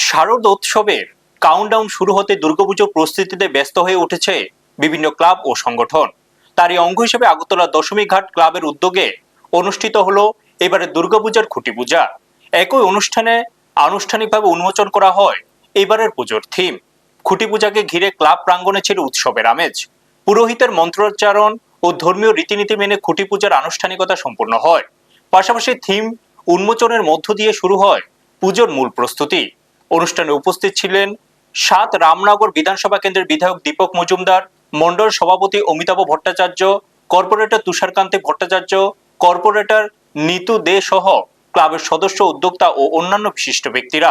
শারদ উৎসবের কাউন্টডাউন শুরু হতে দুর্গাপুজোর প্রস্তুতিতে ব্যস্ত হয়ে উঠেছে বিভিন্ন ক্লাব ও সংগঠন। তারই অঙ্গ হিসেবে আগরতলা দশমী ঘাট ক্লাবের উদ্যোগে অনুষ্ঠিত হলো এবারে দুর্গাপূজার খুঁটি পূজা। একই অনুষ্ঠানে আনুষ্ঠানিকভাবে উন্মোচন করা হয় এবারের পুজোর থিম। খুঁটি পূজাকে ঘিরে ক্লাব প্রাঙ্গণে ছিল উৎসবের আমেজ। পুরোহিতের মন্ত্রোচ্চারণ ও ধর্মীয় রীতিনীতি মেনে খুঁটি পূজার আনুষ্ঠানিকতা সম্পূর্ণ হয়। পাশাপাশি থিম উন্মোচনের মধ্য দিয়ে শুরু হয় পুজোর মূল প্রস্তুতি। অনুষ্ঠানে উপস্থিত ছিলেন ৭ রামনগর বিধানসভা কেন্দ্রের বিধায়ক দীপক মজুমদার, মণ্ডল সভাপতি অমিতাভ ভট্টাচার্য, কর্পোরেটর তুষারকান্তি ভট্টাচার্য, কর্পোরেটর নিতু দে সহ ক্লাবের সদস্য, উদ্যোক্তা ও অন্যান্য বিশিষ্ট ব্যক্তিরা।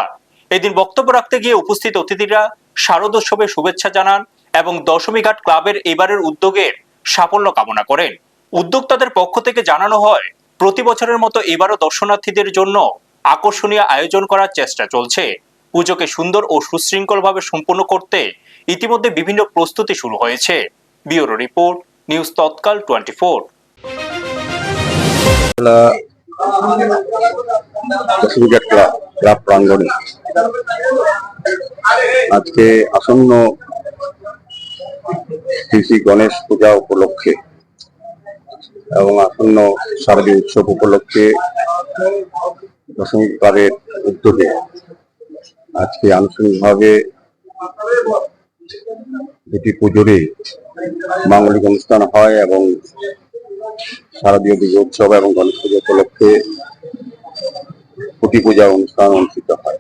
এদিন বক্তব্য রাখতে গিয়ে উপস্থিত অতিথিরা শারদোৎসবের শুভেচ্ছা জানান এবং দশমীঘাট ক্লাবের এবারের উদ্যোগের সাফল্য কামনা করেন। উদ্যোক্তাদের পক্ষ থেকে জানানো হয়, প্রতি বছরের মতো এবারও দর্শনার্থীদের জন্য আকর্ষণীয় আয়োজন করার চেষ্টা চলছে। পুজোকে সুন্দর ও সুশৃঙ্খলভাবে সম্পন্ন করতে ইতিমধ্যে বিভিন্ন প্রস্তুতি শুরু হয়েছে। ব্যুরো রিপোর্ট, নিউজ তৎকাল 24। ক্লাব প্রাঙ্গণে আজকে আসন্ন শ্রী শ্রী গণেশ পূজা উপলক্ষে এবং আসন্ন শারদীয় উৎসব উপলক্ষে দশমী ক্লাবের উদ্যোগে আজকে আনুষ্ঠানিকভাবে দুটি পুজোরই মাঙ্গলিক অনুষ্ঠান হয় এবং শারদীয় দুর্গা উৎসব এবং গণেশ পুজো উপলক্ষে খুঁটি পূজা অনুষ্ঠান অনুষ্ঠিত হয়।